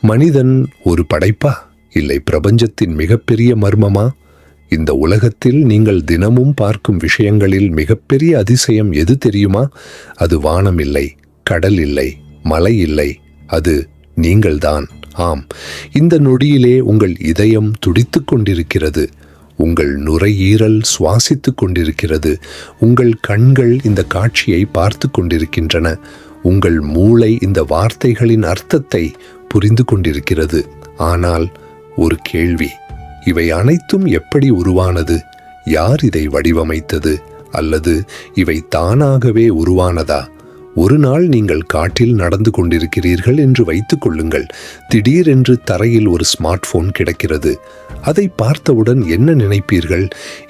மனிதன் ஒரு படைப்பா, இல்லை பிரபஞ்சத்தின் மிகப்பெரிய மர்மமா? இந்த உலகத்தில் நீங்கள் தினமும் பார்க்கும் விஷயங்களில் மிகப்பெரிய அதிசயம் எது தெரியுமா? அது வானம் இல்லை, கடல் இல்லை, மலை இல்லை, அது நீங்கள்தான். ஆம், இந்த நொடியிலே உங்கள் இதயம் துடித்துக் கொண்டிருக்கிறது, உங்கள் நுரையீரல் சுவாசித்துக் கொண்டிருக்கிறது, உங்கள் கண்கள் இந்த காட்சியை பார்த்து கொண்டிருக்கின்றன, உங்கள் மூளை இந்த வார்த்தைகளின் அர்த்தத்தை புரிந்து கொண்டிருக்கிறது. ஆனால் ஒரு கேள்வி, இவை அனைத்தும் எப்படி உருவானது? யார் இதை வடிவமைத்தது? அல்லது இவை தானாகவே உருவானதா? ஒரு நாள் நீங்கள் காட்டில் நடந்து கொண்டிருக்கிறீர்கள் என்று வைத்துக் கொள்ளுங்கள். திடீரென்று தரையில் ஒரு ஸ்மார்ட் போன் கிடக்கிறது. அதை பார்த்தவுடன் என்ன நினைப்பீர்கள்?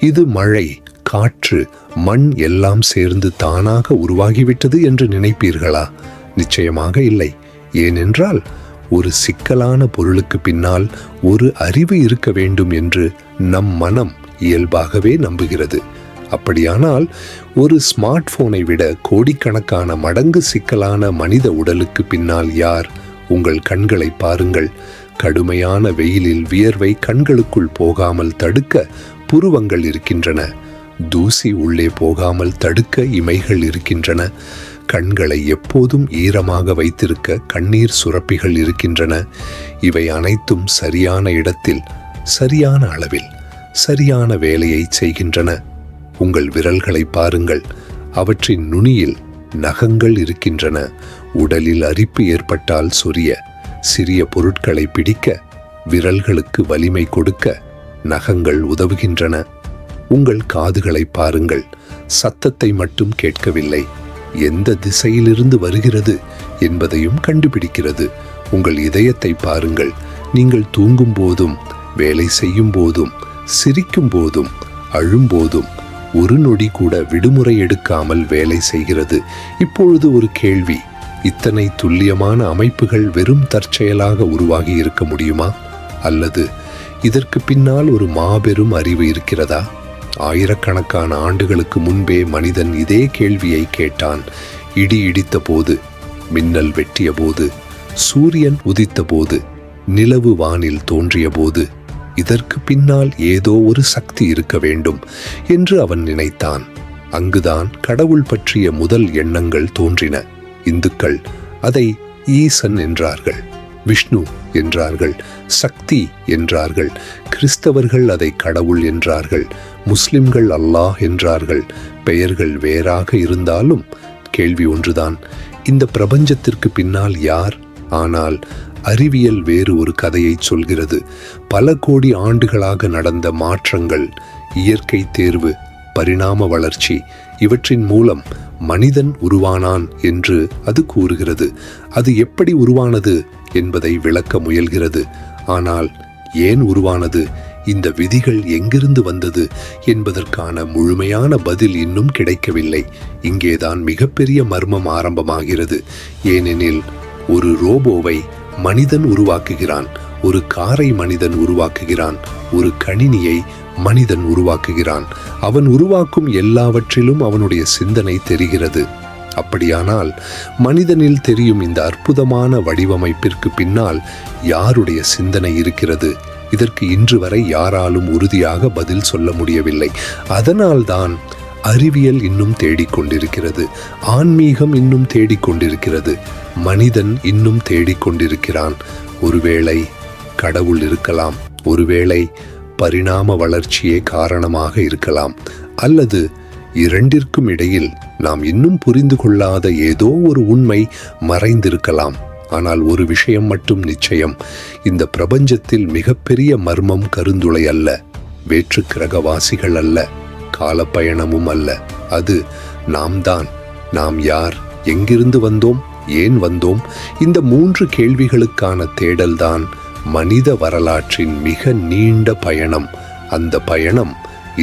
இது மழை, காற்று, மண் எல்லாம் சேர்ந்து தானாக உருவாகிவிட்டது என்று நினைப்பீர்களா? நிச்சயமாக இல்லை. ஏனென்றால் ஒரு சிக்கலான பொருளுக்கு பின்னால் ஒரு அறிவு இருக்க வேண்டும் என்று நம் மனம் இயல்பாகவே நம்புகிறது. அப்படியானால் ஒரு ஸ்மார்ட் போனை விட கோடிக்கணக்கான மடங்கு சிக்கலான மனித உடலுக்கு பின்னால் யார்? உங்கள் கண்களை பாருங்கள். கடுமையான வெயிலில் வியர்வை கண்களுக்குள் போகாமல் தடுக்க புருவங்கள் இருக்கின்றன. தூசி உள்ளே போகாமல் தடுக்க இமைகள் இருக்கின்றன. கண்களை எப்போதும் ஈரமாக வைத்திருக்க கண்ணீர் சுரப்பிகள் இருக்கின்றன. இவை அனைத்தும் சரியான இடத்தில், சரியான அளவில், சரியான வேலையை செய்கின்றன. உங்கள் விரல்களை பாருங்கள். அவற்றின் நுனியில் நகங்கள் இருக்கின்றன. உடலில் அரிப்பு ஏற்பட்டால் சொரிய, சிறிய பொருட்களை பிடிக்க, விரல்களுக்கு வலிமை கொடுக்க நகங்கள் உதவுகின்றன. உங்கள் காதுகளை பாருங்கள். சத்தத்தை மட்டும் கேட்கவில்லை, எந்த திசையிலிருந்து வருகிறது என்பதையும் கண்டுபிடிக்கிறது. உங்கள் இதயத்தை பாருங்கள். நீங்கள் தூங்கும் போதும், வேலை செய்யும் போதும், சிரிக்கும் போதும், அழும்போதும் ஒரு நொடி கூட விடுமுறை எடுக்காமல் வேலை செய்கிறது. இப்பொழுது ஒரு கேள்வி, இத்தனை துல்லியமான அமைப்புகள் வெறும் தற்செயலாக உருவாகி இருக்க முடியுமா? அல்லது இதற்கு பின்னால் ஒரு மாபெரும் அறிவு இருக்கிறதா? ஆயிரக்கணக்கான ஆண்டுகளுக்கு முன்பே மனிதன் இதே கேள்வியை கேட்டான். இடி இடித்த போது, மின்னல் வெட்டிய போது, சூரியன் உதித்த போது, நிலவு வானில் தோன்றிய போது, இதற்கு பின்னால் ஏதோ ஒரு சக்தி இருக்க வேண்டும் என்று அவன் நினைத்தான். அங்குதான் கடவுள் பற்றிய முதல் எண்ணங்கள் தோன்றின. இந்துக்கள் அதை ஈசன் என்றார்கள், விஷ்ணு என்றார்கள், சக்தி என்றார்கள். கிறிஸ்தவர்கள் அதை கடவுள் என்றார்கள். முஸ்லிம்கள் அல்லாஹ் என்றார்கள். பெயர்கள் வேறாக இருந்தாலும் கேள்வி ஒன்றுதான், இந்த பிரபஞ்சத்திற்கு பின்னால் யார்? ஆனால் அறிவியல் வேறு ஒரு கதையை சொல்கிறது. பல கோடி ஆண்டுகளாக நடந்த மாற்றங்கள், இயற்கை தேர்வு, பரிணாம வளர்ச்சி, இவற்றின் மூலம் மனிதன் உருவானான் என்று அது கூறுகிறது. அது எப்படி உருவானது என்பதை விளக்க முயல்கிறது. ஆனால் ஏன் உருவானது, இந்த விதிகள் எங்கிருந்து வந்தது என்பதற்கான முழுமையான பதில் இன்னும் கிடைக்கவில்லை. இங்கேதான் மிகப்பெரிய மர்மம் ஆரம்பமாகிறது. ஏனெனில் ஒரு ரோபோவை மனிதன் உருவாக்குகிறான், ஒரு காரை மனிதன் உருவாக்குகிறான், ஒரு கணினியை மனிதன் உருவாக்குகிறான். அவன் உருவாக்கும் எல்லாவற்றிலும் அவனுடைய சிந்தனை தெரிகிறது. அப்படியானால் மனிதனில் தெரியும் இந்த அற்புதமான வடிவமைப்பிற்கு பின்னால் யாருடைய சிந்தனை இருக்கிறது? இதற்கு இன்று வரை யாராலும் உறுதியாக பதில் சொல்ல முடியவில்லை. அதனால்தான் அறிவியல் இன்னும் தேடிக்கொண்டிருக்கிறது, ஆன்மீகம் இன்னும் தேடிக்கொண்டிருக்கிறது, மனிதன் இன்னும் தேடிக்கொண்டிருக்கிறான். ஒருவேளை கடவுள் இருக்கலாம், ஒருவேளை பரிணாம வளர்ச்சியே காரணமாக இருக்கலாம், அல்லது இரண்டிற்கும் இடையில் நாம் இன்னும் புரிந்து கொள்ளாத ஏதோ ஒரு உண்மை மறைந்திருக்கலாம். ஆனால் ஒரு விஷயம் மட்டும் நிச்சயம், இந்த பிரபஞ்சத்தில் மிகப்பெரிய மர்மம் கருந்துளை அல்ல, வேற்று கிரகவாசிகள் அல்ல, காலப்பயணமும் அல்ல, அது நாம் தான். நாம் யார்? எங்கிருந்து வந்தோம்? ஏன் வந்தோம்? இந்த 3 கேள்விகளுக்கான தேடல்தான் மனித வரலாற்றின் மிக நீண்ட பயணம். அந்த பயணம்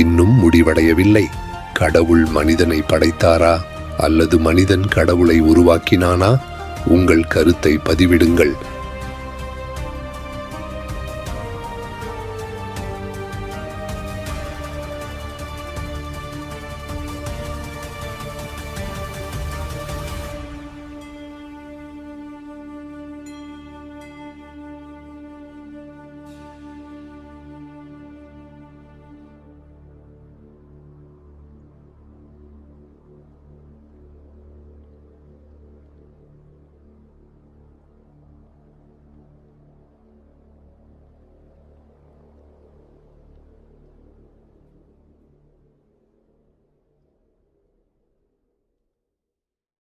இன்னும் முடிவடையவில்லை. கடவுள் மனிதனை படைத்தாரா அல்லது மனிதன் கடவுளை உருவாக்கினானா? உங்கள் கருத்தை பதிவிடுங்கள்.